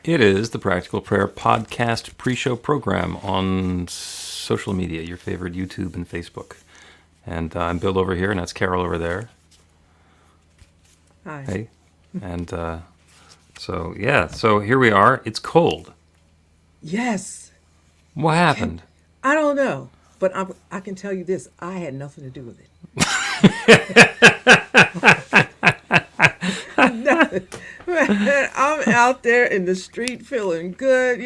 It is the Practical Prayer podcast pre-show program on social media, your favorite YouTube and Facebook. And I'm Bill over here, and that's Carol over there. Hi. Hey. And so here we are. It's cold. Yes. What happened? I don't know, but I can tell you this. I had nothing to do with it. Nothing. I'm out there in the street feeling good,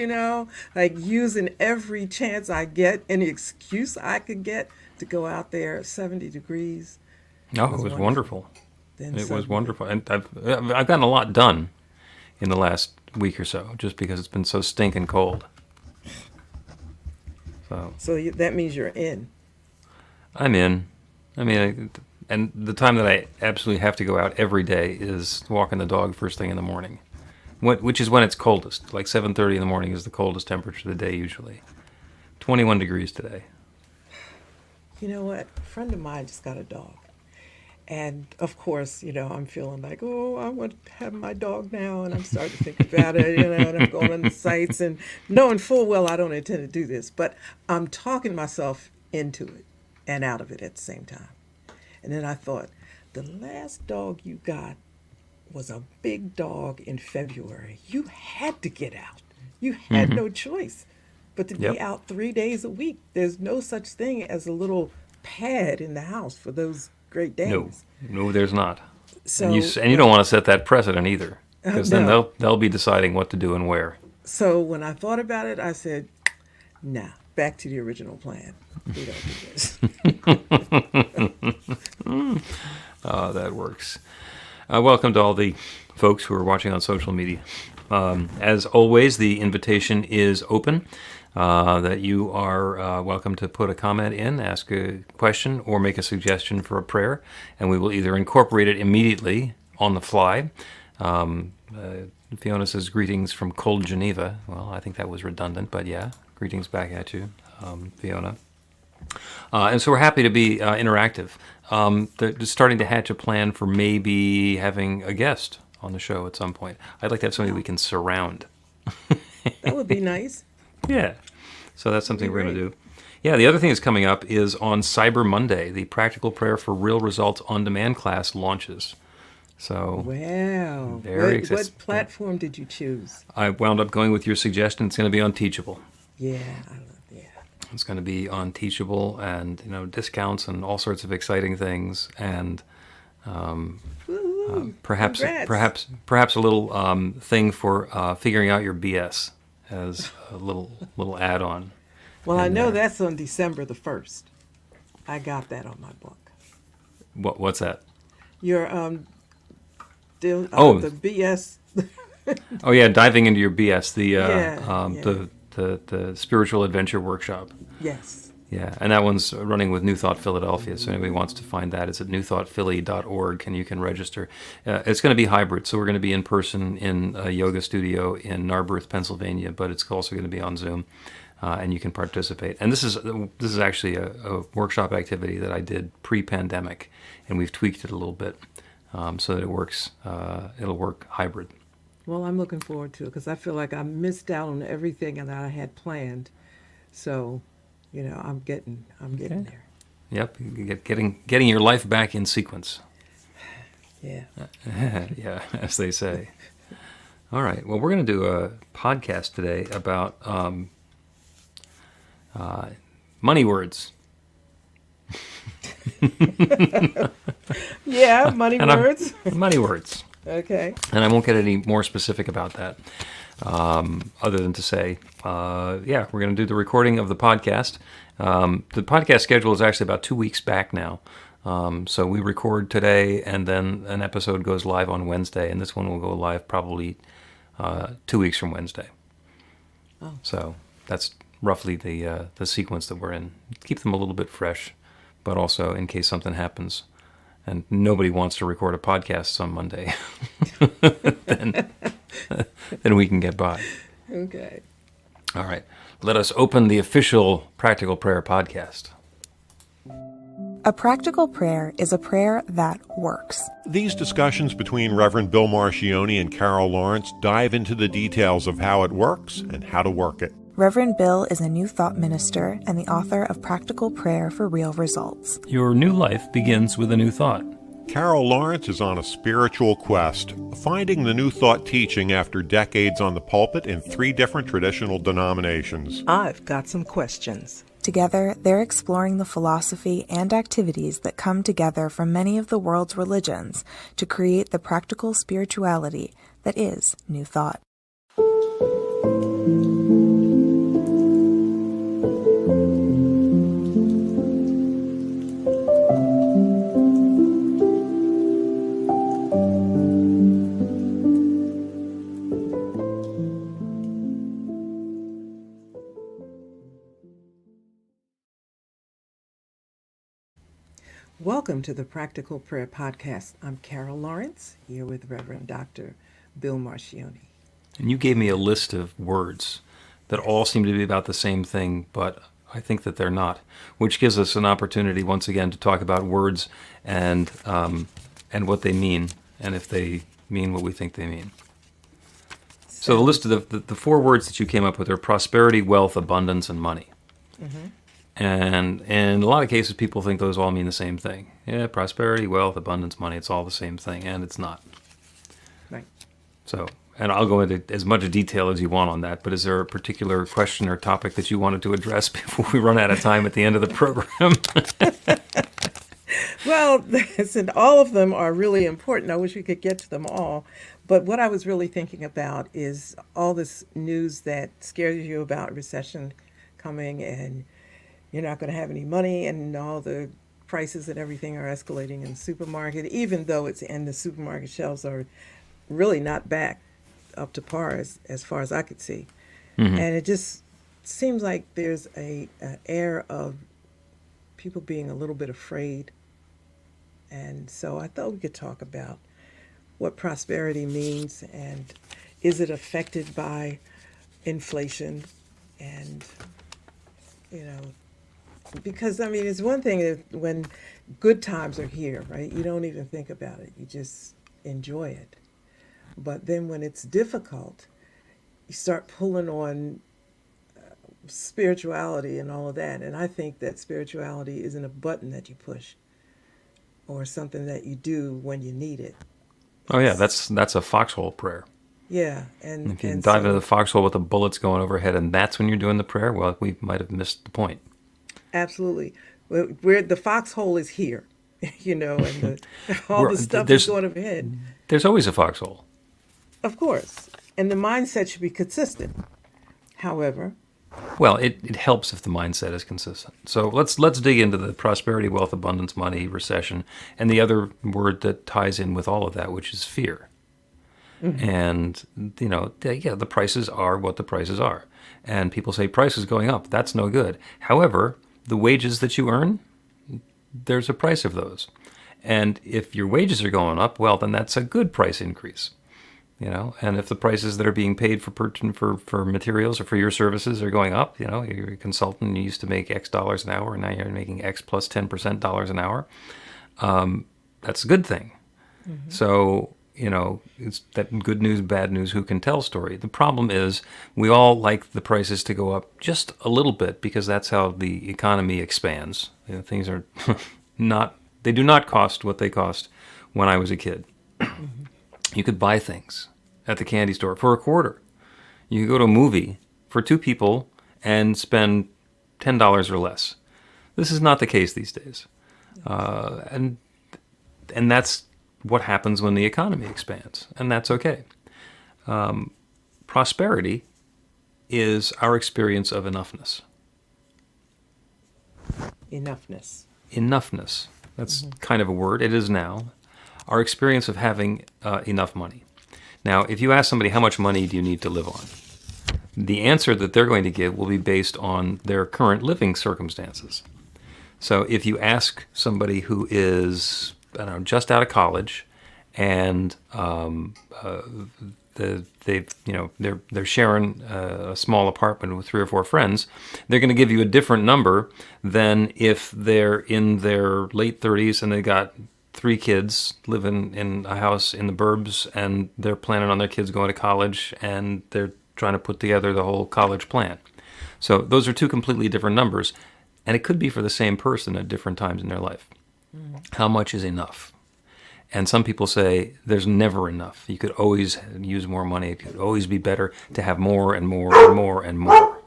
like using every chance I get, any excuse I could get to go out there at 70 degrees. Oh, it was wonderful. It was wonderful. And I've gotten a lot done in the last week or so, just because it's been so stinking cold. So that means you're in. I'm in. And the time that I absolutely have to go out every day is walking the dog first thing in the morning, which is when it's coldest. Like 7:30 in the morning is the coldest temperature of the day usually. 21 degrees today. You know what? A friend of mine just got a dog. And of course, I'm feeling like, oh, I want to have my dog now. And I'm starting to think about it, and I'm going on the sites and knowing full well I don't intend to do this. But I'm talking myself into it and out of it at the same time. And then I thought, the last dog you got was a big dog in February. You had to get out. You had no choice but to be out 3 days a week. There's no such thing as a little pad in the house for those great days. No, there's not. So, and you don't want to set that precedent either, because then they'll be deciding what to do and where. So when I thought about it, I said, nah, back to the original plan. We don't do this. Oh, that works. Welcome to all the folks who are watching on social media. As always, the invitation is open, that you are welcome to put a comment in, ask a question, or make a suggestion for a prayer, and we will either incorporate it immediately on the fly. Fiona says, greetings from cold Geneva. Well, I think that was redundant, but yeah, greetings back at you, Fiona. And so we're happy to be interactive. They're starting to hatch a plan for maybe having a guest on the show at some point. I'd like to have somebody we can surround. That would be nice. Yeah. So that's something we're going to do. Yeah, the other thing that's coming up is on Cyber Monday, the Practical Prayer for Real Results on-demand class launches. So, wow. Very exciting. What platform did you choose? I wound up going with your suggestion. It's going to be on Teachable. Yeah, It's going to be on Teachable, and discounts and all sorts of exciting things, and perhaps a little thing for figuring out your BS as a little add-on. Well, I know that's on December the 1st. I got that on my book. What's that? Your the BS. Oh yeah, diving into your BS. The spiritual adventure workshop. Yes. Yeah, and that one's running with New Thought Philadelphia, so anybody wants to find that, it's at newthoughtphilly.org, and you can register. It's going to be hybrid, so we're going to be in person in a yoga studio in Narberth, Pennsylvania, but it's also going to be on Zoom, and you can participate. And this is actually a workshop activity that I did pre-pandemic, and we've tweaked it a little bit so that it works. It'll work hybrid. Well, I'm looking forward to it because I feel like I missed out on everything that I had planned. So, I'm getting there. Yep, getting your life back in sequence. Yeah. Yeah, as they say. All right. Well, we're going to do a podcast today about money words. Yeah, money words. Money words. Okay. And I won't get any more specific about that, other than to say, we're going to do the recording of the podcast. The podcast schedule is actually about 2 weeks back now. So we record today, and then an episode goes live on Wednesday, and this one will go live probably 2 weeks from Wednesday. Oh. So that's roughly the sequence that we're in. Keep them a little bit fresh, but also in case something happens. And nobody wants to record a podcast on Monday, then we can get by. Okay. All right. Let us open the official Practical Prayer podcast. A practical prayer is a prayer that works. These discussions between Reverend Bill Marchiony and Carol Lawrence dive into the details of how it works and how to work it. Reverend Bill is a New Thought minister and the author of Practical Prayer for Real Results. Your new life begins with a new thought. Carol Lawrence is on a spiritual quest, finding the New Thought teaching after decades on the pulpit in 3 different traditional denominations. I've got some questions. Together, they're exploring the philosophy and activities that come together from many of the world's religions to create the practical spirituality that is New Thought. Welcome to the Practical Prayer Podcast. I'm Carol Lawrence, here with Reverend Dr. Bill Marchiony. And you gave me a list of words that all seem to be about the same thing, but I think that they're not, which gives us an opportunity once again to talk about words and what they mean, and if they mean what we think they mean. So the list of the 4 words that you came up with are prosperity, wealth, abundance, and money. Mm-hmm. And in a lot of cases, people think those all mean the same thing. Yeah, prosperity, wealth, abundance, money, it's all the same thing, and it's not. Right. So, and I'll go into as much detail as you want on that, but is there a particular question or topic that you wanted to address before we run out of time at the end of the program? Well, listen, all of them are really important. I wish we could get to them all. But what I was really thinking about is all this news that scares you about recession coming, and you're not going to have any money, and all the prices and everything are escalating in the supermarket, even though the supermarket shelves are really not back up to par as far as I could see. Mm-hmm. And it just seems like there's an air of people being a little bit afraid. And so I thought we could talk about what prosperity means, and is it affected by inflation, and, because, it's one thing when good times are here, right? You don't even think about it. You just enjoy it. But then when it's difficult, you start pulling on spirituality and all of that. And I think that spirituality isn't a button that you push or something that you do when you need it. Oh, yeah, that's a foxhole prayer. Yeah. And if you dive into the foxhole with the bullets going overhead, and that's when you're doing the prayer, well, we might have missed the point. Absolutely. Where the foxhole is here, and all the stuff is going overhead. There's always a foxhole. Of course. And the mindset should be consistent. However. Well, it helps if the mindset is consistent. So let's dig into the prosperity, wealth, abundance, money, recession, and the other word that ties in with all of that, which is fear. Mm-hmm. And, the prices are what the prices are. And people say prices going up. That's no good. However, the wages that you earn, there's a price of those. And if your wages are going up, well, then that's a good price increase. And if the prices that are being paid for materials or for your services are going up, you're a consultant, you used to make X dollars an hour, and now you're making X plus 10% dollars an hour, that's a good thing. Mm-hmm. So, it's that good news, bad news, who can tell story. The problem is we all like the prices to go up just a little bit because that's how the economy expands. Things are they do not cost what they cost when I was a kid. Mm-hmm. You could buy things at the candy store for $0.25. You could go to a movie for 2 people and spend $10 or less. This is not the case these days. And that's what happens when the economy expands, and that's okay. Prosperity is our experience of enoughness. Enoughness. That's kind of a word. It is now. Our experience of having enough money. Now, if you ask somebody how much money do you need to live on, the answer that they're going to give will be based on their current living circumstances. So if you ask somebody who is, just out of college and they're sharing a small apartment with 3 or 4 friends, they're going to give you a different number than if they're in their late 30s and they got 3 kids living in a house in the burbs, and they're planning on their kids going to college, and they're trying to put together the whole college plan. So those are 2 completely different numbers, and it could be for the same person at different times in their life. How much is enough? And some people say there's never enough. You could always use more money. It could always be better to have more and more and more and more.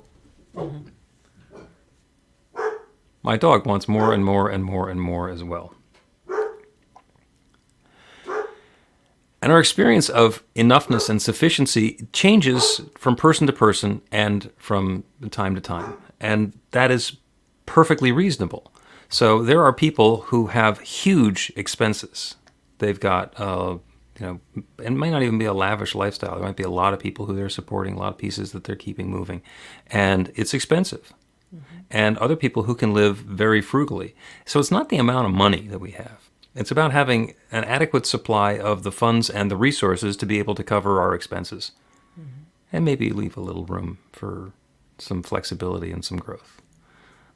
My dog wants more and more and more and more as well. And our experience of enoughness and sufficiency changes from person to person and from time to time. And that is perfectly reasonable. So there are people who have huge expenses. They've got, it might not even be a lavish lifestyle. There might be a lot of people who they're supporting, a lot of pieces that they're keeping moving. And it's expensive. And other people who can live very frugally. So it's not the amount of money that we have. It's about having an adequate supply of the funds and the resources to be able to cover our expenses. And maybe leave a little room for some flexibility and some growth.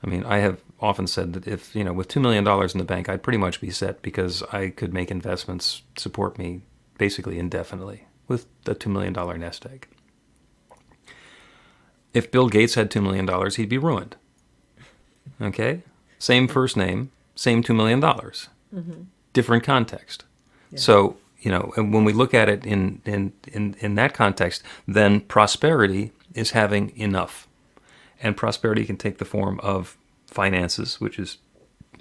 I mean, I have often said that if, with $2 million in the bank, I'd pretty much be set, because I could make investments support me basically indefinitely with a $2 million nest egg. If Bill Gates had $2 million, he'd be ruined. Okay? Same first name, same $2 million. Different context. Yeah. So, and when we look at it in that context, then prosperity is having enough. And prosperity can take the form of finances, which is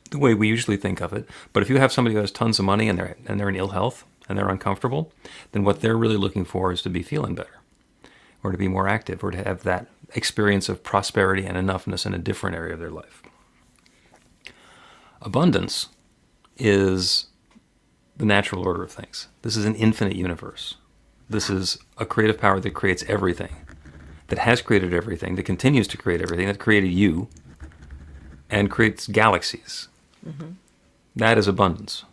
the way we usually think of it. But if you have somebody who has tons of money and they're in ill health and they're uncomfortable, then what they're really looking for is to be feeling better, or to be more active, or to have that experience of prosperity and enoughness in a different area of their life. Abundance is the natural order of things. This is an infinite universe. This is a creative power that creates everything, that has created everything, that continues to create everything, that created you, and creates galaxies. That is abundance.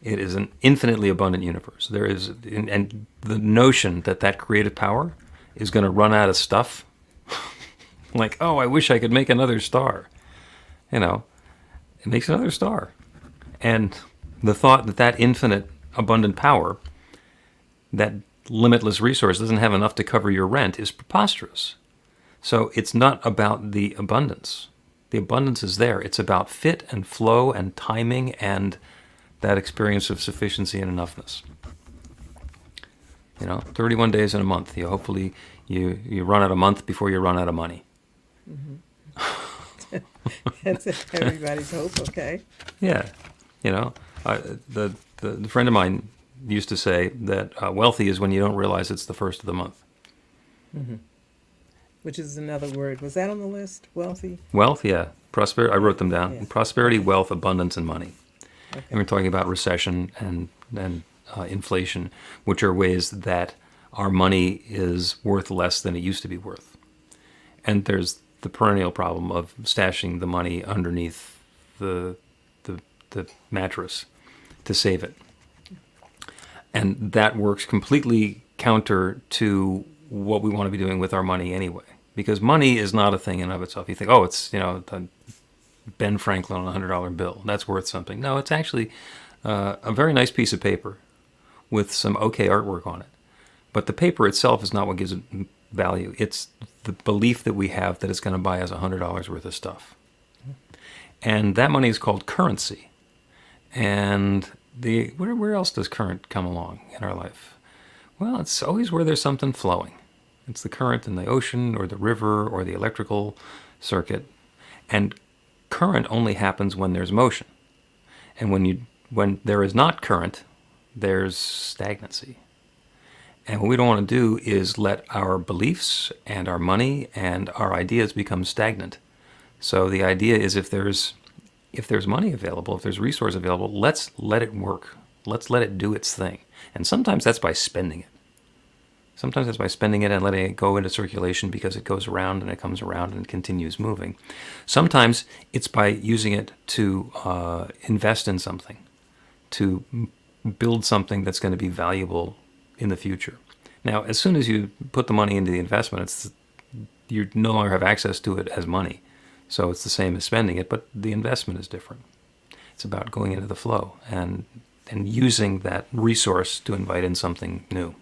It is an infinitely abundant universe. There is, and the notion that creative power is going to run out of stuff, like, oh, I wish I could make another star. It makes another star. And the thought that infinite abundant power, that limitless resource, doesn't have enough to cover your rent is preposterous. So it's not about the abundance. The abundance is there. It's about fit and flow and timing and that experience of sufficiency and enoughness. 31 days in a month. Hopefully you run out of month before you run out of money. That's everybody's hope, okay? Yeah. The friend of mine used to say that wealthy is when you don't realize it's the first of the month. Which is another word. Was that on the list? Wealthy? Wealth, yeah. Prosperity. I wrote them down. Yeah. Prosperity, wealth, abundance, and money. Okay. And we're talking about recession and inflation, which are ways that our money is worth less than it used to be worth. And there's the perennial problem of stashing the money underneath the mattress to save it. And that works completely counter to what we want to be doing with our money anyway. Because money is not a thing in and of itself. You think, oh, it's, the Ben Franklin on a $100 bill. That's worth something. No, it's actually a very nice piece of paper with some okay artwork on it. But the paper itself is not what gives it value. It's the belief that we have that it's going to buy us $100 worth of stuff. And that money is called currency. And where else does current come along in our life? Well, it's always where there's something flowing. It's the current in the ocean or the river or the electrical circuit. And current only happens when there's motion. And when there is not current, there's stagnancy. And what we don't want to do is let our beliefs and our money and our ideas become stagnant. So the idea is if there's money available, if there's resource available, let's let it work. Let's let it do its thing. And sometimes that's by spending it. Sometimes it's by spending it and letting it go into circulation because it goes around and it comes around and continues moving. Sometimes it's by using it to invest in something, to build something that's going to be valuable in the future. Now, as soon as you put the money into the investment, you no longer have access to it as money. So it's the same as spending it, but the investment is different. It's about going into the flow and using that resource to invite in something new.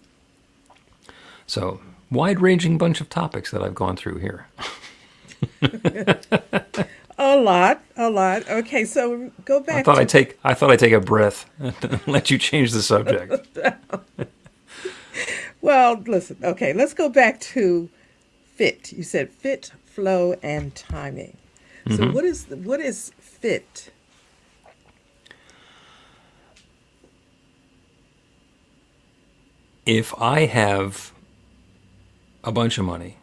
So, wide-ranging bunch of topics that I've gone through here. A lot. Okay, so go back. I thought I'd take a breath and let you change the subject. Well, listen. Okay, let's go back to fit. You said fit, flow, and timing. So what is fit? If I have a bunch of money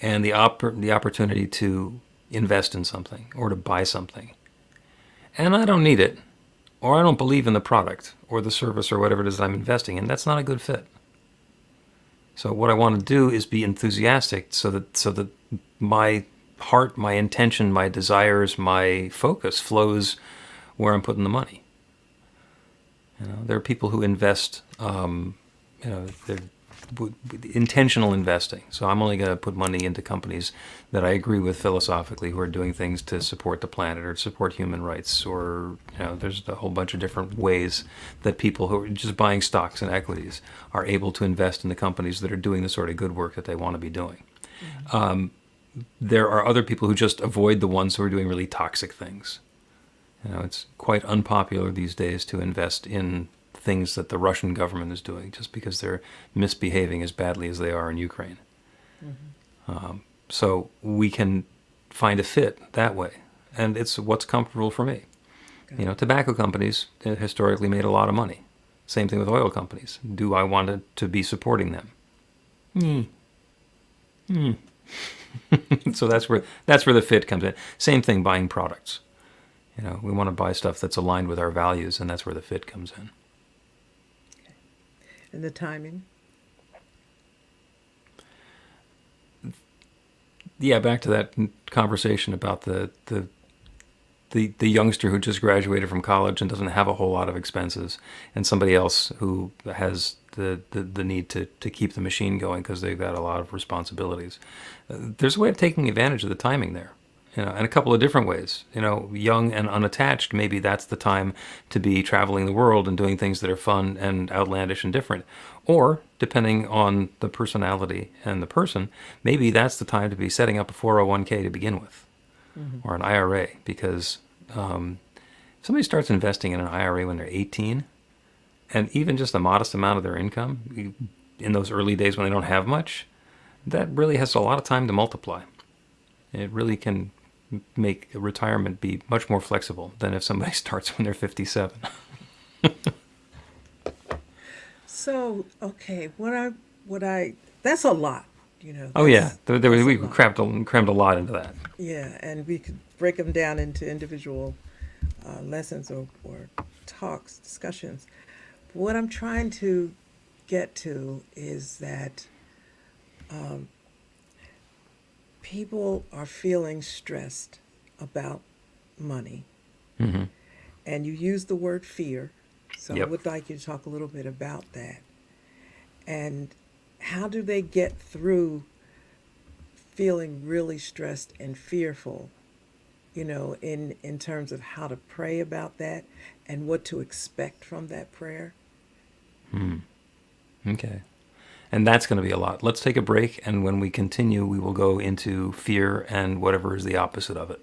and the opportunity to invest in something or to buy something, and I don't need it, or I don't believe in the product or the service or whatever it is I'm investing in, that's not a good fit. So what I want to do is be enthusiastic so that my heart, my intention, my desires, my focus flows where I'm putting the money. There are people who invest, they're intentional investing. So I'm only going to put money into companies that I agree with philosophically, who are doing things to support the planet or support human rights, or there's a whole bunch of different ways that people who are just buying stocks and equities are able to invest in the companies that are doing the sort of good work that they want to be doing. Mm-hmm. There are other people who just avoid the ones who are doing really toxic things. It's quite unpopular these days to invest in things that the Russian government is doing just because they're misbehaving as badly as they are in Ukraine. Mm-hmm. So we can find a fit that way, and it's what's comfortable for me. Tobacco companies historically made a lot of money. Same thing with oil companies. Do I want to be supporting them? So that's where the fit comes in. Same thing buying products. We want to buy stuff that's aligned with our values, and that's where the fit comes in. Okay. And the timing? Yeah, back to that conversation about the youngster who just graduated from college and doesn't have a whole lot of expenses, and somebody else who has the need to keep the machine going because they've got a lot of responsibilities. There's a way of taking advantage of the timing there. In a couple of different ways. Young and unattached, maybe that's the time to be traveling the world and doing things that are fun and outlandish and different. Or, depending on the personality and the person, maybe that's the time to be setting up a 401k to begin with, mm-hmm. or an IRA, because somebody starts investing in an IRA when they're 18, and even just a modest amount of their income, in those early days when they don't have much, that really has a lot of time to multiply. It really can make retirement be much more flexible than if somebody starts when they're 57. So, okay, that's a lot, Oh yeah, we crammed a lot into that. Yeah, and we could break them down into individual lessons or talks, discussions. But what I'm trying to get to is that people are feeling stressed about money. Mm-hmm. And you use the word fear. So yep. I would like you to talk a little bit about that. And how do they get through feeling really stressed and fearful, in terms of how to pray about that and what to expect from that prayer? Okay. And that's going to be a lot. Let's take a break, and when we continue, we will go into fear and whatever is the opposite of it.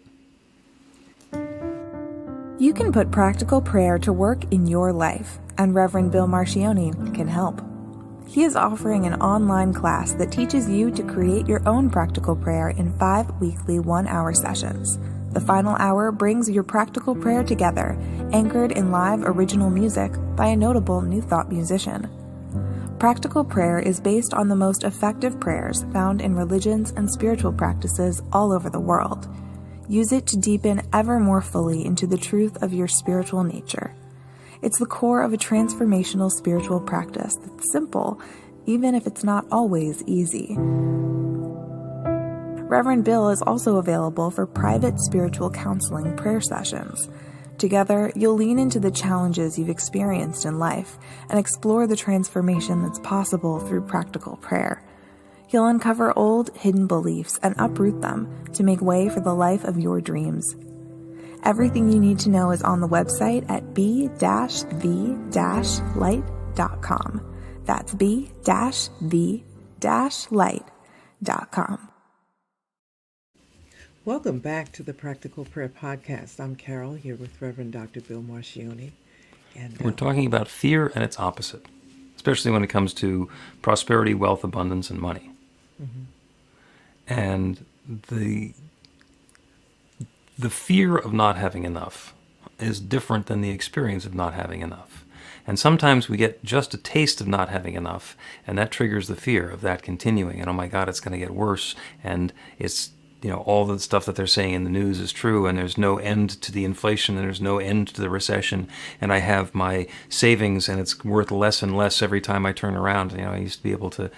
You can put practical prayer to work in your life, and Reverend Bill Marchiony can help. He is offering an online class that teaches you to create your own practical prayer in 5 weekly 1-hour sessions. The final hour brings your practical prayer together, anchored in live original music by a notable New Thought musician. Practical prayer is based on the most effective prayers found in religions and spiritual practices all over the world. Use it to deepen ever more fully into the truth of your spiritual nature. It's the core of a transformational spiritual practice that's simple, even if it's not always easy. Reverend Bill is also available for private spiritual counseling prayer sessions. Together, you'll lean into the challenges you've experienced in life and explore the transformation that's possible through practical prayer. You'll uncover old, hidden beliefs and uproot them to make way for the life of your dreams. Everything you need to know is on the website at b-the-light.com. That's b-the-light.com. Welcome back to the Practical Prayer Podcast. I'm Carol, here with Reverend Dr. Bill Marchiony. And We're talking about fear and its opposite, especially when it comes to prosperity, wealth, abundance, and money. Mm-hmm. And the fear of not having enough is different than the experience of not having enough. And sometimes we get just a taste of not having enough, and that triggers the fear of that continuing. And oh my God, it's going to get worse. And it's, all the stuff that they're saying in the news is true, and there's no end to the inflation, and there's no end to the recession. And I have my savings, and it's worth less and less every time I turn around. I used to be able to,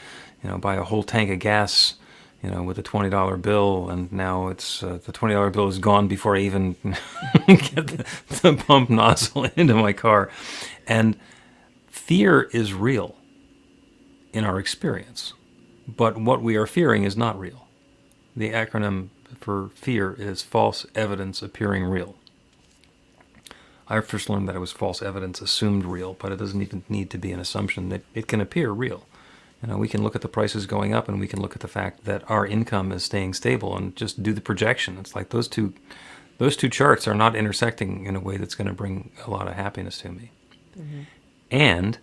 buy a whole tank of gas, with a $20 bill, and now it's the $20 bill is gone before I even get the pump nozzle into my car. And fear is real in our experience, but what we are fearing is not real. The acronym for fear is false evidence appearing real. I first learned that it was false evidence assumed real, but it doesn't even need to be an assumption. That it can appear real. We can look at the prices going up, and we can look at the fact that our income is staying stable, and just do the projection. It's like those two charts are not intersecting in a way that's going to bring a lot of happiness to me. Mm-hmm. And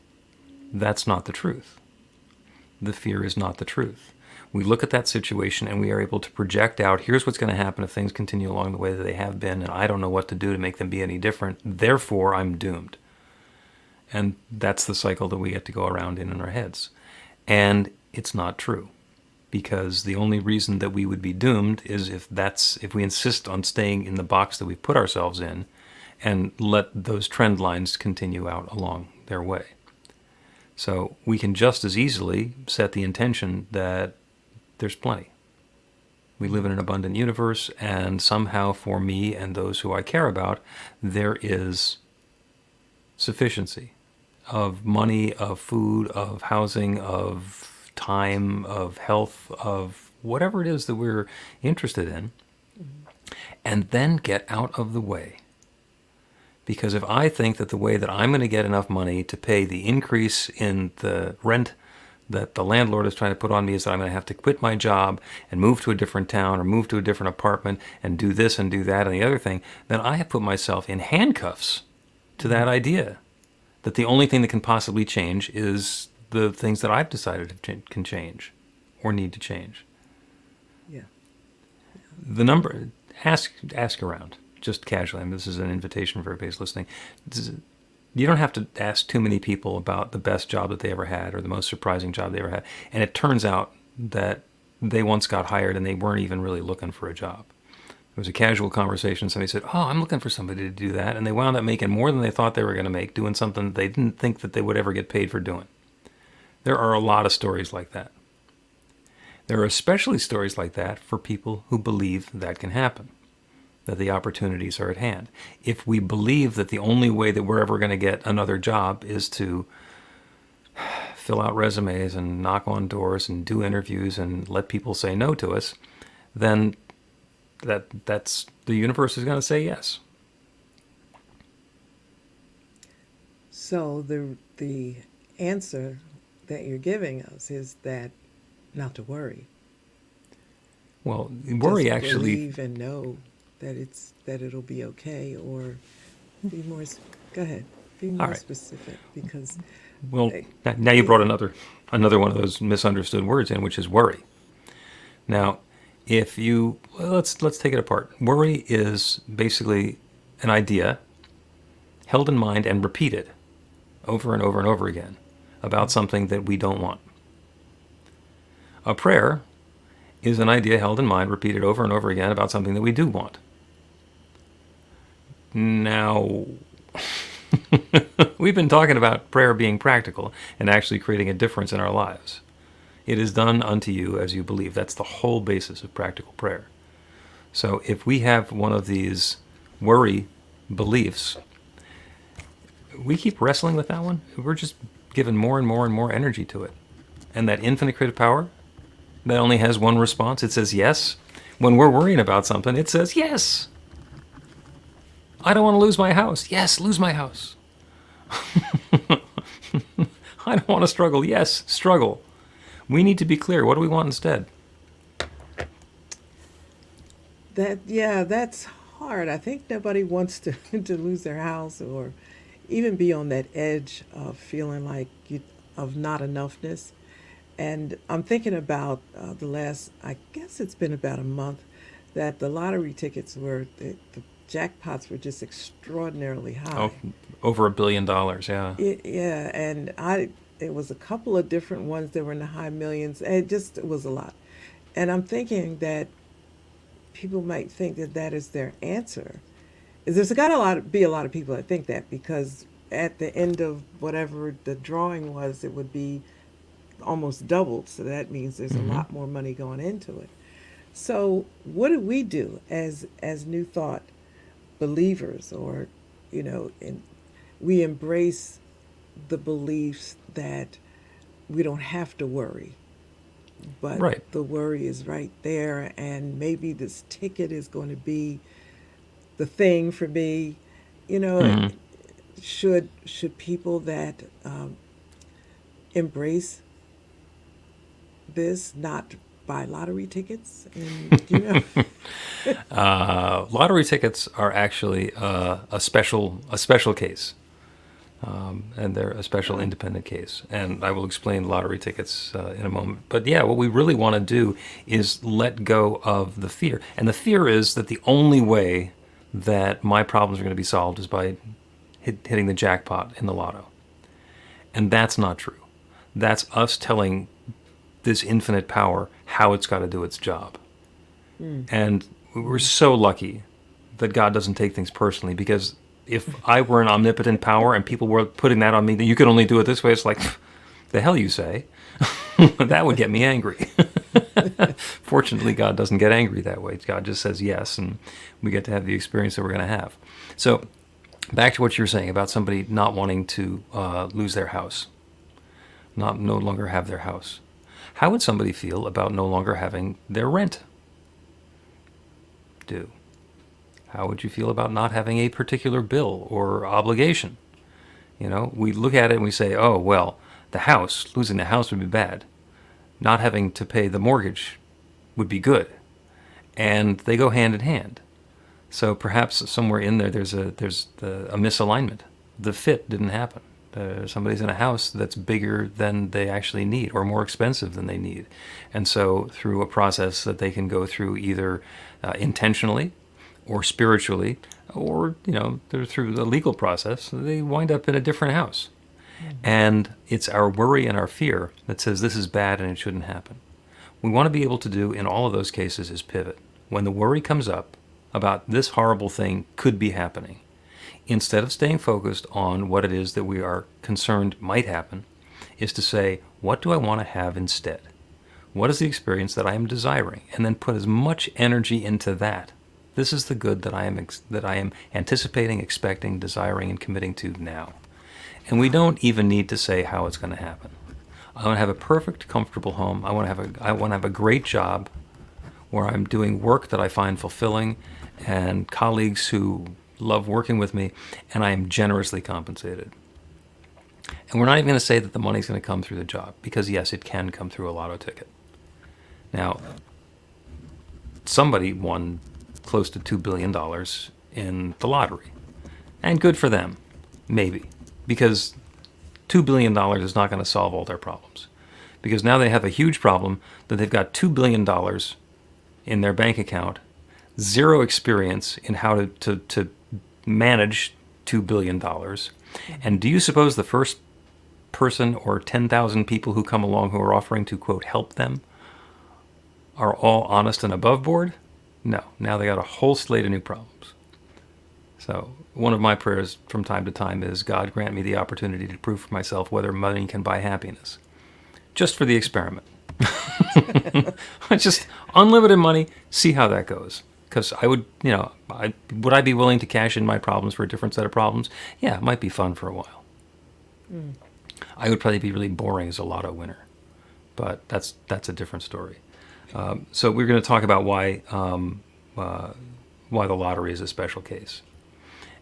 that's not the truth. The fear is not the truth. We look at that situation and we are able to project out, here's what's going to happen if things continue along the way that they have been, and I don't know what to do to make them be any different. Therefore, I'm doomed. And that's the cycle that we get to go around in our heads. And it's not true, because the only reason that we would be doomed is if we insist on staying in the box that we've put ourselves in and let those trend lines continue out along their way. So we can just as easily set the intention that there's plenty. We live in an abundant universe, and somehow for me and those who I care about, there is sufficiency of money, of food, of housing, of time, of health, of whatever it is that we're interested in, and then get out of the way. Because if I think that the way that I'm going to get enough money to pay the increase in the rent that the landlord is trying to put on me is that I'm going to have to quit my job and move to a different town or move to a different apartment and do this and do that and the other thing, then I have put myself in handcuffs to that idea. That the only thing that can possibly change is the things that I've decided can change or need to change. Yeah. The number, ask around, just casually. I mean, this is an invitation for everybody who's listening. You don't have to ask too many people about the best job that they ever had or the most surprising job they ever had. And it turns out that they once got hired and they weren't even really looking for a job. It was a casual conversation. Somebody said, oh, I'm looking for somebody to do that. And they wound up making more than they thought they were going to make, doing something that they didn't think that they would ever get paid for doing. There are a lot of stories like that. There are especially stories like that for people who believe that can happen, that the opportunities are at hand. If we believe that the only way that we're ever going to get another job is to fill out resumes and knock on doors and do interviews and let people say no to us, then that's the universe is going to say yes. So the answer that you're giving us is that not to worry. Well, worry Just actually believe and know that it'll be okay, or be more. Go ahead, be more specific, because. Well, now you brought another one of those misunderstood words in, which is worry. Now, let's take it apart. Worry is basically an idea held in mind and repeated over and over and over again about something that we don't want. A prayer is an idea held in mind, repeated over and over again about something that we do want. Now, we've been talking about prayer being practical and actually creating a difference in our lives. It is done unto you as you believe. That's the whole basis of practical prayer. So if we have one of these worry beliefs, we keep wrestling with that one. We're just giving more and more and more energy to it. And that infinite creative power that only has one response, it says yes. When we're worrying about something, it says yes. I don't want to lose my house. Yes, lose my house. I don't want to struggle. Yes, struggle. We need to be clear. What do we want instead? That's hard. I think nobody wants to to lose their house or even be on that edge of feeling like of not enoughness. And I'm thinking about the last, I guess it's been about a month, that the lottery tickets the jackpots were just extraordinarily high. Oh, over $1 billion, yeah. Yeah, and it was a couple of different ones that were in the high millions. And it was a lot. And I'm thinking that people might think that that is their answer. There's got to be a lot of people that think that, because at the end of whatever the drawing was, it would be almost doubled. So that means there's a lot more money going into it. So what do we do as New Thought believers, or we embrace the beliefs that we don't have to worry, but Right. the worry is right there, and maybe this ticket is going to be the thing for me. Should people that embrace this not buy lottery tickets? And Lottery tickets are actually a special case, and they're a special independent case. And I will explain lottery tickets in a moment. But yeah, what we really want to do is let go of the fear. And the fear is that the only way that my problems are going to be solved is by hitting the jackpot in the lotto. And that's not true. That's us telling this infinite power how it's got to do its job. And we're so lucky that God doesn't take things personally, because if I were an omnipotent power and people were putting that on me, that you could only do it this way, it's like, the hell you say? That would get me angry. Fortunately, God doesn't get angry that way. God just says yes, and we get to have the experience that we're going to have. So back to what you were saying about somebody not wanting to lose their house, no longer have their house. How would somebody feel about no longer having their rent due? How would you feel about not having a particular bill or obligation? We look at it and we say, oh, well, losing the house would be bad. Not having to pay the mortgage would be good. And they go hand in hand. So perhaps somewhere in there there's a misalignment. The fit didn't happen. Somebody's in a house that's bigger than they actually need, or more expensive than they need. And so through a process that they can go through either intentionally or spiritually, or through the legal process, they wind up in a different house. And it's our worry and our fear that says this is bad and it shouldn't happen. We want to be able to do in all of those cases is pivot. When the worry comes up about this horrible thing could be happening, instead of staying focused on what it is that we are concerned might happen, is to say, what do I want to have instead? What is the experience that I am desiring? And then put as much energy into that. This is the good that I am anticipating, expecting, desiring, and committing to now. And we don't even need to say how it's going to happen. I want to have a perfect, comfortable home. I want to have a great job where I'm doing work that I find fulfilling, and colleagues who love working with me, and I am generously compensated. And we're not even going to say that the money's going to come through the job, because yes, it can come through a lotto ticket. Now, somebody won close to $2 billion in the lottery, and good for them, maybe, because $2 billion is not going to solve all their problems, because now they have a huge problem that they've got $2 billion in their bank account, zero experience in how to manage $2 billion. And do you suppose the first person or 10,000 people who come along who are offering to, quote, help them are all honest and above board? No. Now they got a whole slate of new problems. So one of my prayers from time to time is, God, grant me the opportunity to prove for myself whether money can buy happiness. Just for the experiment. Just unlimited money, see how that goes. Because I would, would I be willing to cash in my problems for a different set of problems? Yeah, it might be fun for a while. I would probably be really boring as a lotto winner, but that's a different story. So we're going to talk about why the lottery is a special case.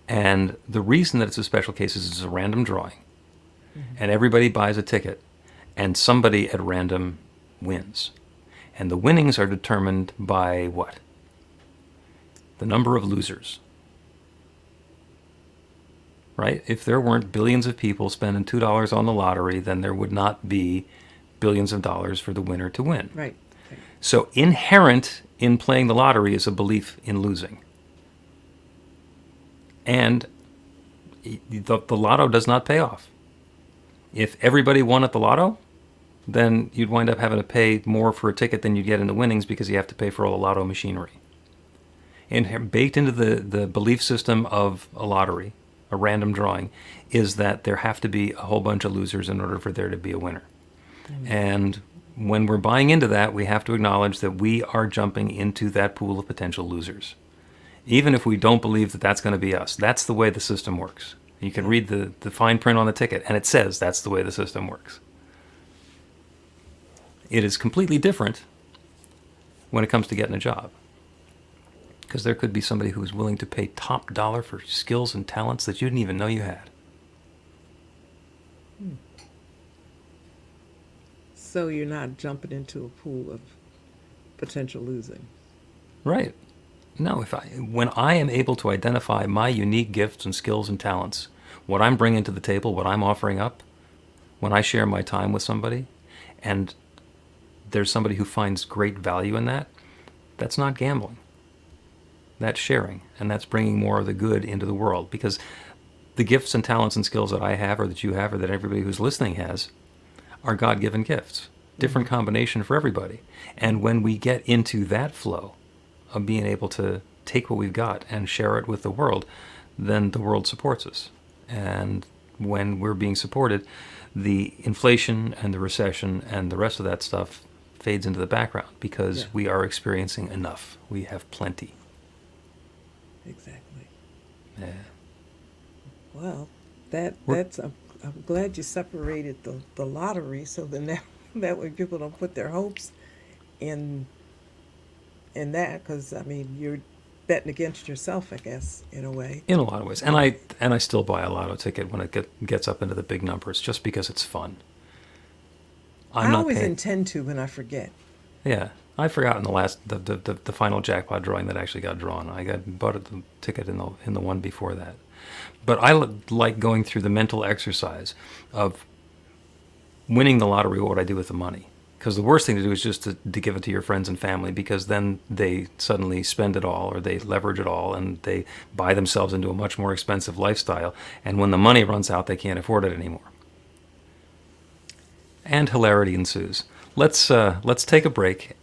And the reason that it's a special case is it's a random drawing. And everybody buys a ticket, and somebody at random wins. And the winnings are determined by what? The number of losers. Right? If there weren't billions of people spending $2 on the lottery, then there would not be billions of dollars for the winner to win. Right. So inherent in playing the lottery is a belief in losing. And the lotto does not pay off. If everybody won at the lotto, then you'd wind up having to pay more for a ticket than you get in the winnings because you have to pay for all the lotto machinery. And baked into the belief system of a lottery, a random drawing, is that there have to be a whole bunch of losers in order for there to be a winner. And when we're buying into that, we have to acknowledge that we are jumping into that pool of potential losers. Even if we don't believe that that's going to be us. That's the way the system works. You can read the fine print on the ticket, and it says that's the way the system works. It is completely different when it comes to getting a job. Because there could be somebody who is willing to pay top dollar for skills and talents that you didn't even know you had. So you're not jumping into a pool of potential losing. Right. No, when I am able to identify my unique gifts and skills and talents, what I'm bringing to the table, what I'm offering up, when I share my time with somebody, and there's somebody who finds great value in that, that's not gambling. That's sharing, and that's bringing more of the good into the world. Because the gifts and talents and skills that I have, or that you have, or that everybody who's listening has, are God-given gifts. Different combination for everybody. And when we get into that flow of being able to take what we've got and share it with the world, then the world supports us. And when we're being supported, the inflation and the recession and the rest of that stuff fades into the background because we are experiencing enough. We have plenty. Exactly. Yeah. Well, that's I'm glad you separated the lottery so then that way people don't put their hopes in that, because I mean you're betting against yourself, I guess, in a way. In a lot of ways. And I still buy a lotto ticket when it gets up into the big numbers just because it's fun. I always intend to when I forget. Yeah. I forgot in the final jackpot drawing that actually got drawn. I bought the ticket in the one before that. But I like going through the mental exercise of winning the lottery. What would I do with the money? Because the worst thing to do is just to give it to your friends and family, because then they suddenly spend it all, or they leverage it all, and they buy themselves into a much more expensive lifestyle. And when the money runs out, they can't afford it anymore. And hilarity ensues. Let's take a break,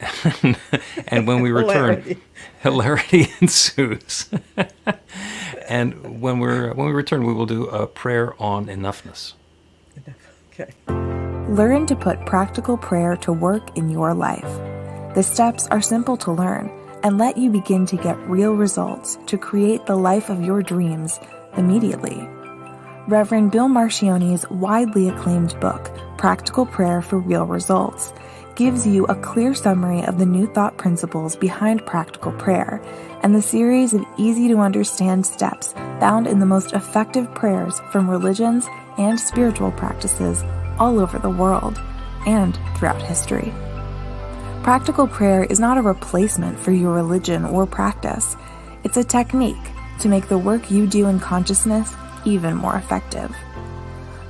and when we return, hilarity ensues. And when we return, we will do a prayer on enoughness. Okay. Learn to put practical prayer to work in your life. The steps are simple to learn and let you begin to get real results to create the life of your dreams immediately. Reverend Bill Marchiony's widely acclaimed book, Practical Prayer for Real Results, gives you a clear summary of the New Thought principles behind practical prayer and the series of easy-to-understand steps found in the most effective prayers from religions and spiritual practices all over the world and throughout history. Practical prayer is not a replacement for your religion or practice. It's a technique to make the work you do in consciousness even more effective.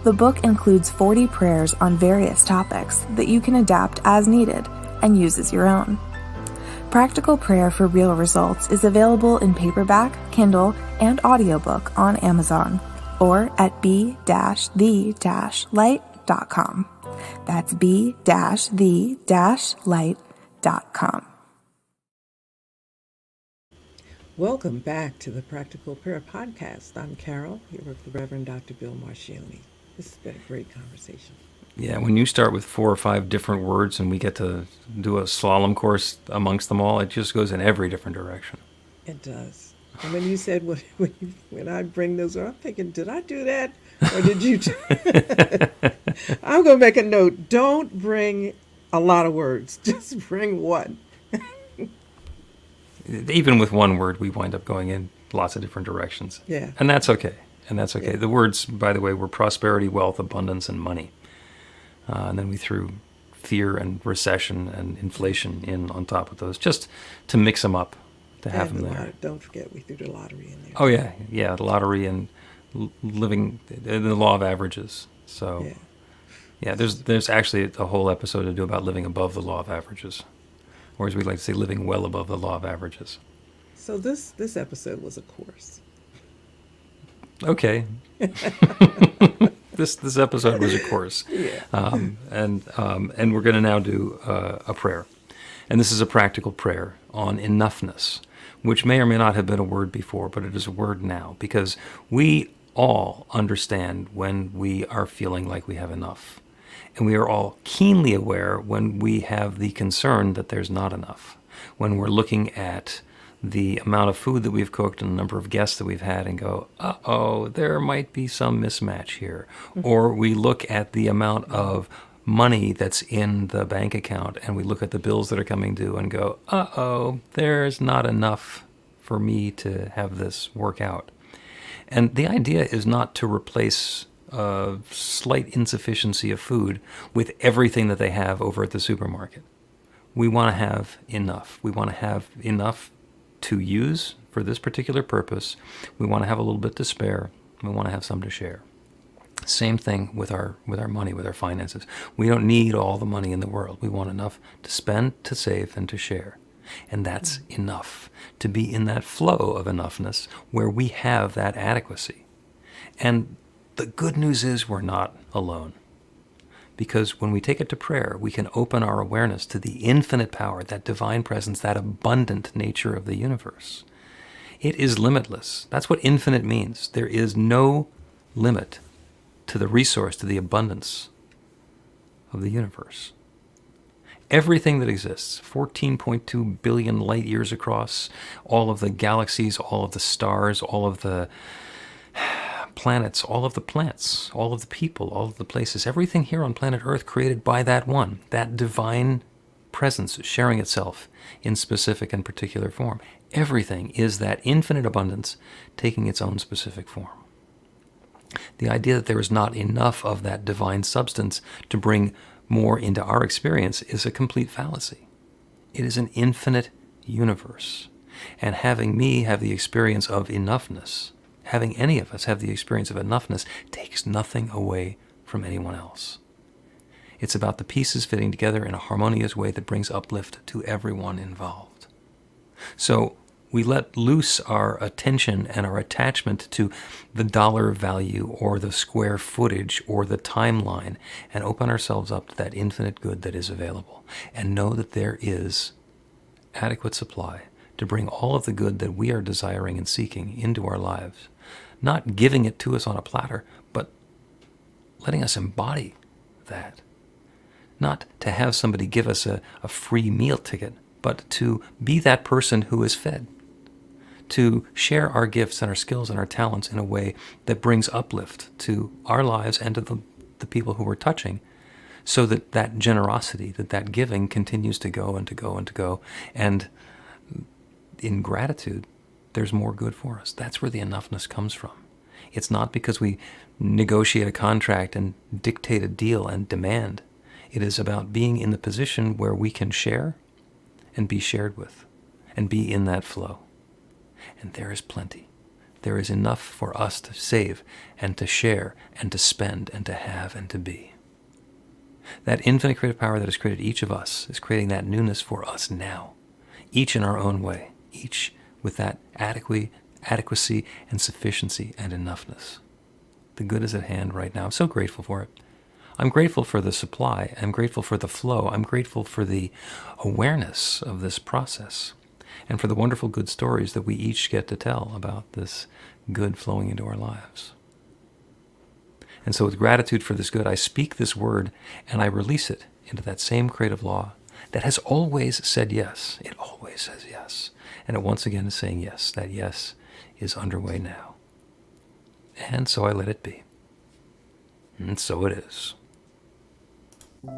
The book includes 40 prayers on various topics that you can adapt as needed and use as your own. Practical Prayer for Real Results is available in paperback, Kindle, and audiobook on Amazon or at b-the-light.com. That's b-the-light.com. Welcome back to the Practical Prayer Podcast. I'm Carol, here with the Reverend Dr. Bill Marchiony. This has been a great conversation. Yeah, when you start with 4 or 5 different words and we get to do a slalom course amongst them all, it just goes in every different direction. It does. And when you said when I bring those, I'm thinking, did I do that, or did you? I'm gonna make a note. Don't bring a lot of words. Just bring one. Even with one word, we wind up going in lots of different directions. Yeah. And that's okay. And that's okay. Yeah. The words, by the way, were prosperity, wealth, abundance, and money. And then we threw fear and recession and inflation in on top of those, just to mix them up, to have And them there. don't forget we threw the lottery in there. Oh, yeah. Yeah, the lottery and living, the law of averages. So, Yeah. yeah, there's actually a whole episode to do about living above the law of averages. Or as we like to say, living well above the law of averages. So this episode was a course. Okay. This episode was a course. Yeah. And we're going to now do a prayer. And this is a practical prayer on enoughness, which may or may not have been a word before, but it is a word now, because we all understand when we are feeling like we have enough. And we are all keenly aware when we have the concern that there's not enough. When we're looking at the amount of food that we've cooked and the number of guests that we've had and go, uh-oh, there might be some mismatch here. Or we look at the amount of money that's in the bank account and we look at the bills that are coming due and go, uh-oh, there's not enough for me to have this work out. And the idea is not to replace a slight insufficiency of food with everything that they have over at the supermarket. We want to have enough. We want to have enough to use for this particular purpose. We want to have a little bit to spare. We want to have some to share. Same thing with our money, with our finances. We don't need all the money in the world. We want enough to spend, to save, and to share. And that's enough. To be in that flow of enoughness where we have that adequacy. And the good news is we're not alone. Because when we take it to prayer, we can open our awareness to the infinite power, that divine presence, that abundant nature of the universe. It is limitless. That's what infinite means. There is no limit to the resource, to the abundance of the universe. Everything that exists, 14.2 billion light years across, all of the galaxies, all of the stars, all of the planets, all of the plants, all of the people, all of the places, everything here on planet Earth created by that one, that divine presence sharing itself in specific and particular form. Everything is that infinite abundance taking its own specific form. The idea that there is not enough of that divine substance to bring more into our experience is a complete fallacy. It is an infinite universe. And having me have the experience of enoughness, having any of us have the experience of enoughness, takes nothing away from anyone else. It's about the pieces fitting together in a harmonious way that brings uplift to everyone involved. So we let loose our attention and our attachment to the dollar value or the square footage or the timeline and open ourselves up to that infinite good that is available and know that there is adequate supply to bring all of the good that we are desiring and seeking into our lives. Not giving it to us on a platter, but letting us embody that. Not to have somebody give us a free meal ticket, but to be that person who is fed. To share our gifts and our skills and our talents in a way that brings uplift to our lives and to the people who we're touching, so that that generosity, that giving continues to go and to go and to go. And in gratitude, there's more good for us. That's where the enoughness comes from. It's not because we negotiate a contract and dictate a deal and demand. It is about being in the position where we can share and be shared with and be in that flow. And there is plenty. There is enough for us to save and to share and to spend and to have and to be. That infinite creative power that has created each of us is creating that newness for us now, each in our own way, each with that adequacy and sufficiency and enoughness. The good is at hand right now. I'm so grateful for it. I'm grateful for the supply. I'm grateful for the flow. I'm grateful for the awareness of this process and for the wonderful good stories that we each get to tell about this good flowing into our lives. And so with gratitude for this good, I speak this word and I release it into that same creative law that has always said yes. It always says yes. And it once again is saying yes. That yes is underway now. And so I let it be. And so it is.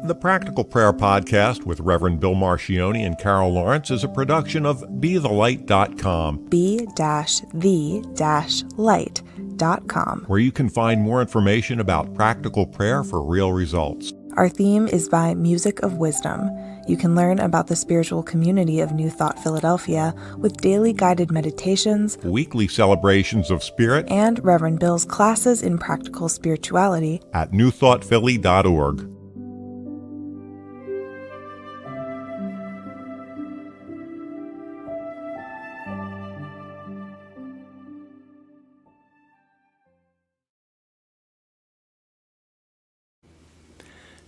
The Practical Prayer Podcast with Reverend Bill Marchiony and Carol Lawrence is a production of BeTheLight.com. be-the-light.com. Where you can find more information about practical prayer for real results. Our theme is by Music of Wisdom. You can learn about the spiritual community of New Thought Philadelphia with daily guided meditations, Weekly celebrations of spirit, and Reverend Bill's classes in practical spirituality at newthoughtphilly.org.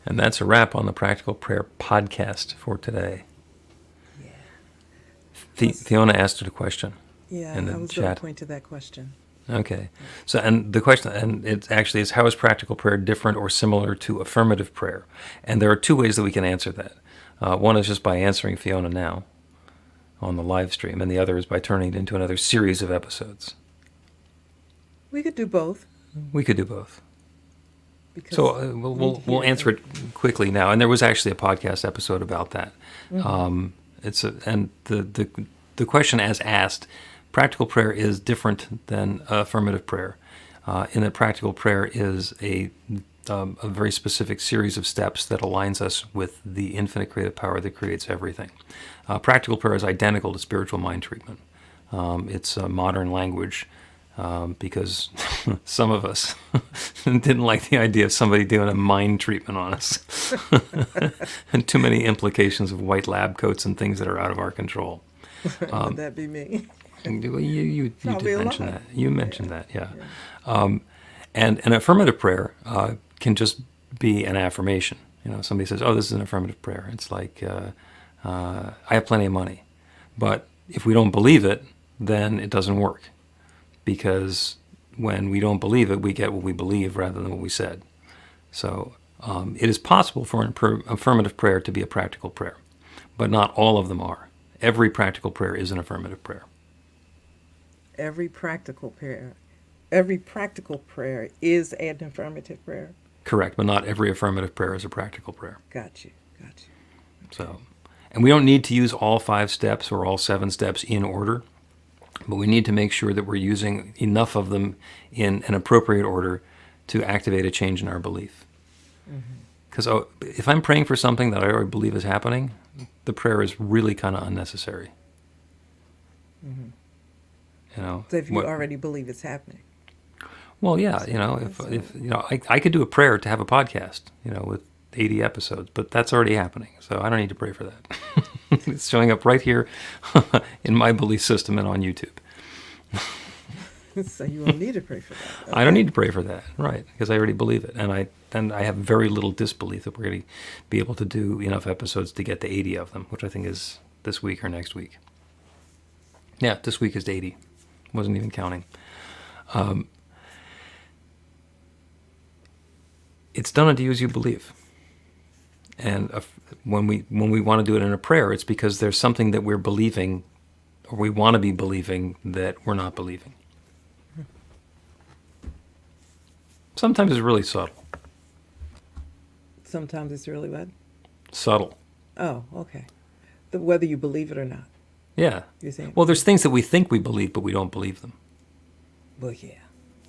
And that's a wrap on the Practical Prayer Podcast for today. Yeah. Fiona asked a question. Yeah, in the I was going chat. to point to that question. Okay. So, and the question, and it actually is, how is practical prayer different or similar to affirmative prayer? And there are two ways that we can answer that. One is just by answering Fiona now on the live stream, and the other is by turning it into another series of episodes. We could do both. We could do both. Because So we'll answer it quickly now. And there was actually a podcast episode about that. Mm-hmm. The question as asked, practical prayer is different than affirmative prayer, in that practical prayer is a very specific series of steps that aligns us with the infinite creative power that creates everything. Practical prayer is identical to spiritual mind treatment. It's a modern language. Because some of us didn't like the idea of somebody doing a mind treatment on us. And too many implications of white lab coats and things that are out of our control. Would that be me? You did Probably a mention lot. that. You mentioned that, yeah. And an affirmative prayer can just be an affirmation. You know, somebody says, oh, this is an affirmative prayer. It's like, I have plenty of money. But if we don't believe it, then it doesn't work. Because when we don't believe it, we get what we believe rather than what we said. So it is possible for an affirmative prayer to be a practical prayer, but not all of them are. Every practical prayer is an affirmative prayer. Every practical prayer is an affirmative prayer. Correct, but not every affirmative prayer is a practical prayer. Got you. So, and we don't need to use all 5 steps or all 7 steps in order. But we need to make sure that we're using enough of them in an appropriate order to activate a change in our belief. Because if I'm praying for something that I already believe is happening, the prayer is really kind of unnecessary. You know. So if you already believe it's happening. Well, yeah, you know, if you know, I could do a prayer to have a podcast, you know, with 80 episodes, but that's already happening, so I don't need to pray for that. It's showing up right here in my belief system and on YouTube. So you don't need to pray for that. Okay. I don't need to pray for that, right? Because I already believe it, and I have very little disbelief that we're going to be able to do enough episodes to get to 80 of them, which I think is this week or next week. Yeah, this week is 80. Wasn't even counting. It's done unto you as you believe. And when we want to do it in a prayer, it's because there's something that we're believing, or we want to be believing, that we're not believing. Sometimes it's really subtle. Sometimes it's really what? Subtle. Oh, okay. Whether you believe it or not. Yeah. You're saying? Well, there's things that we think we believe, but we don't believe them. Well, yeah.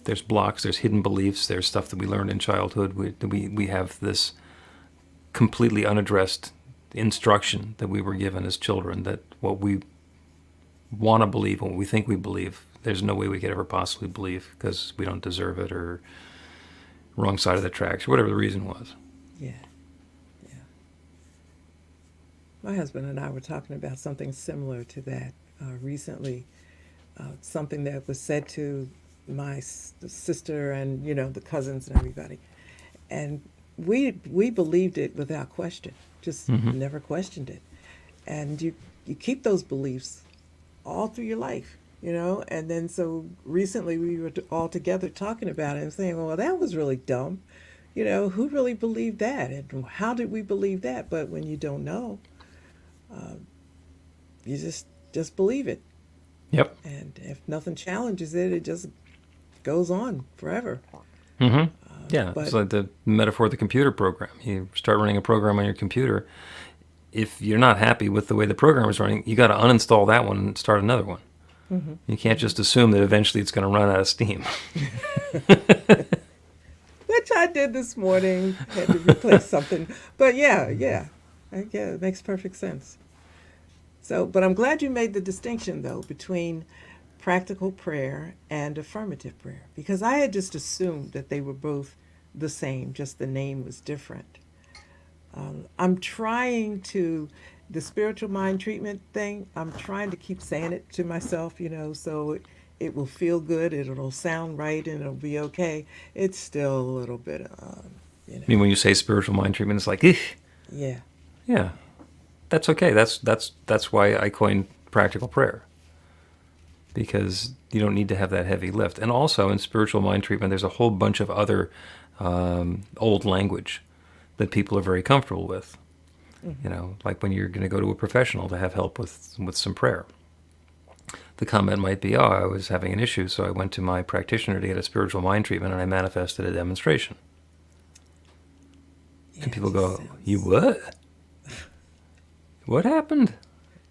There's blocks, there's hidden beliefs, there's stuff that we learned in childhood. We have this completely unaddressed instruction that we were given as children, that what we want to believe, what we think we believe, there's no way we could ever possibly believe because we don't deserve it, or wrong side of the tracks, or whatever the reason was. Yeah. My husband and I were talking about something similar to that recently. Something that was said to my sister and, you know, the cousins and everybody. And we believed it without question, just never questioned it. And you keep those beliefs all through your life, you know. And then so recently we were all together talking about it and saying, well, that was really dumb. You know, who really believed that? And how did we believe that? But when you don't know, You just believe it. Yep. And if nothing challenges it, it just goes on forever. Mm-hmm. Yeah, but- it's like the metaphor of the computer program. You start running a program on your computer. If you're not happy with the way the program is running, you got to uninstall that one and start another one. Mm-hmm. You can't just assume that eventually it's going to run out of steam. Which I did this morning. Had to replace something. But yeah, it makes perfect sense. So, but I'm glad you made the distinction, though, between practical prayer and affirmative prayer, because I had just assumed that they were both the same, just the name was different. I'm trying to, the spiritual mind treatment thing, I'm trying to keep saying it to myself, so it will feel good, it'll sound right, and it'll be okay. It's still a little bit, I mean, when you say spiritual mind treatment, it's like, eesh. Yeah. Yeah, that's okay. That's why I coined practical prayer, because you don't need to have that heavy lift. And also in spiritual mind treatment, there's a whole bunch of other old language that people are very comfortable with. Mm-hmm. Like when you're going to go to a professional to have help with some prayer. The comment might be, I was having an issue, so I went to my practitioner to get a spiritual mind treatment, and I manifested a demonstration. Yeah, and people go, you what? What happened?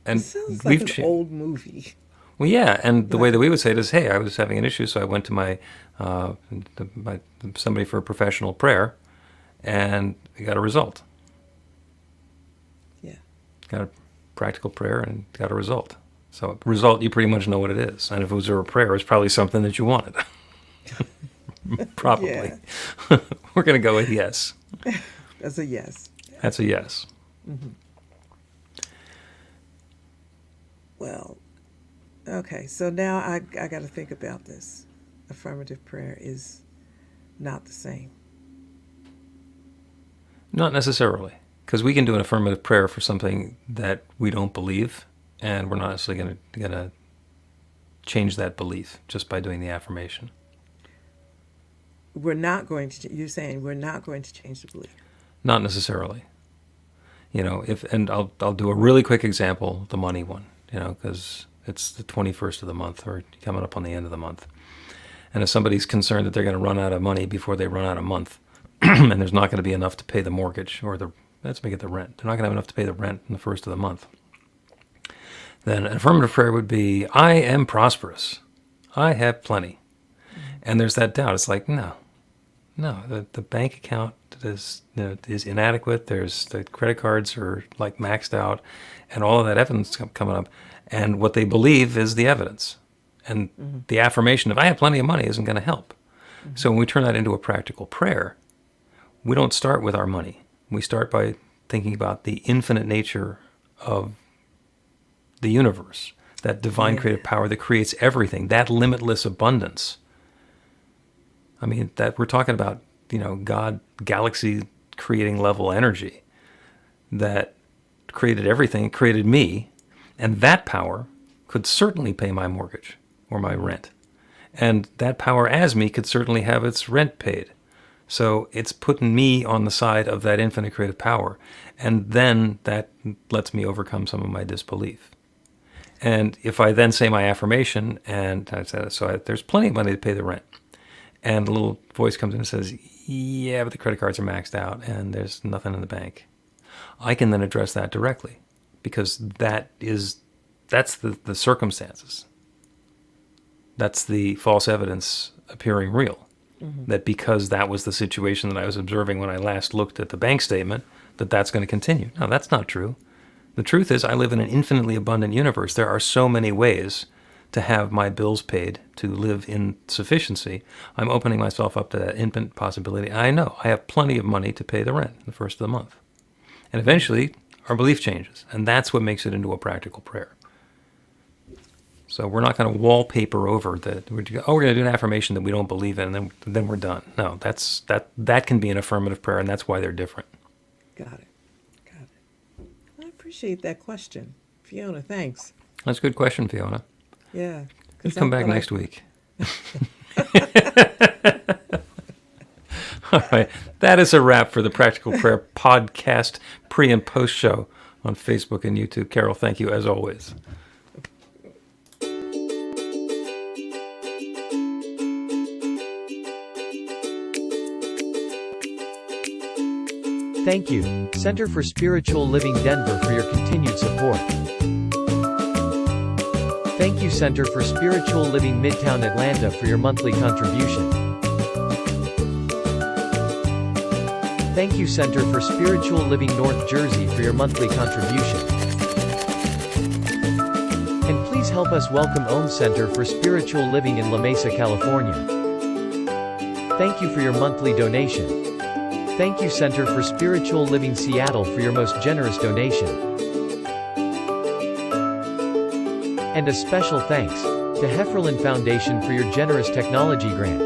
And it sounds like an old movie. Well, yeah, and the way that we would say it is, hey, I was having an issue, so I went to my somebody for a professional prayer, and I got a result. Yeah. Got a practical prayer and got a result. So result, you pretty much know what it is. And if it was a prayer, it's probably something that you wanted. Probably. We're going to go with yes. That's a yes. That's a yes. Mm-hmm. Well, okay, so now I got to think about this. Affirmative prayer is not the same. Not necessarily, because we can do an affirmative prayer for something that we don't believe, and we're not necessarily going to change that belief just by doing the affirmation. We're not going to. You're saying we're not going to change the belief. Not necessarily. And I'll do a really quick example, the money one. Because it's the 21st of the month, or coming up on the end of the month. And if somebody's concerned that they're going to run out of money before they run out of month, and there's not going to be enough to pay the mortgage, or let's make it the rent. They're not going to have enough to pay the rent in the first of the month. Then an affirmative prayer would be, I am prosperous. I have plenty. And there's that doubt. It's like, no, the bank account is inadequate. There's the credit cards are like maxed out, and all of that evidence coming up. And what they believe is the evidence. And the affirmation of I have plenty of money isn't going to help. Mm-hmm. So when we turn that into a practical prayer, we don't start with our money. We start by thinking about the infinite nature of the universe, that divine creative power that creates everything, that limitless abundance. I mean, that we're talking about, God, galaxy creating level energy that created everything, created me, and that power could certainly pay my mortgage or my rent. And that power as me could certainly have its rent paid. So it's putting me on the side of that infinite creative power. And then that lets me overcome some of my disbelief. And if I then say my affirmation, and I said, there's plenty of money to pay the rent. And a little voice comes in and says, yeah, but the credit cards are maxed out and there's nothing in the bank. I can then address that directly, because that's the circumstances. That's the false evidence appearing real. Mm-hmm. That because that was the situation that I was observing when I last looked at the bank statement, that's going to continue. No, that's not true. The truth is I live in an infinitely abundant universe. There are so many ways to have my bills paid, to live in sufficiency. I'm opening myself up to that infinite possibility. I know I have plenty of money to pay the rent the first of the month. And eventually, our belief changes. And that's what makes it into a practical prayer. So we're not going to wallpaper over that. We're going to do an affirmation that we don't believe in, and then we're done. No, that can be an affirmative prayer, and that's why they're different. Got it. I appreciate that question. Fiona, thanks. That's a good question, Fiona. Yeah. You come back next week. All right. That is a wrap for the Practical Prayer podcast pre and post show on Facebook and YouTube. Carol, thank you as always. Thank you, Center for Spiritual Living Denver, for your continued support. Thank you, Center for Spiritual Living Midtown Atlanta, for your monthly contribution. Thank you, Center for Spiritual Living North Jersey, for your monthly contribution. And please help us welcome Om Center for Spiritual Living in La Mesa, California. Thank you for your monthly donation. Thank you, Center for Spiritual Living Seattle, for your most generous donation. And a special thanks to Hefferlin Foundation for your generous technology grant.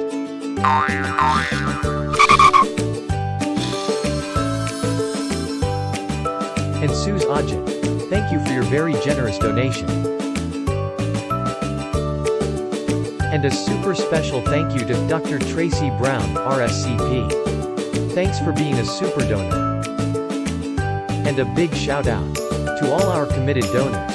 And Suze Ajit, thank you for your very generous donation. And a super special thank you to Dr. Tracy Brown, RSCP. Thanks for being a super donor. And a big shout out to all our committed donors.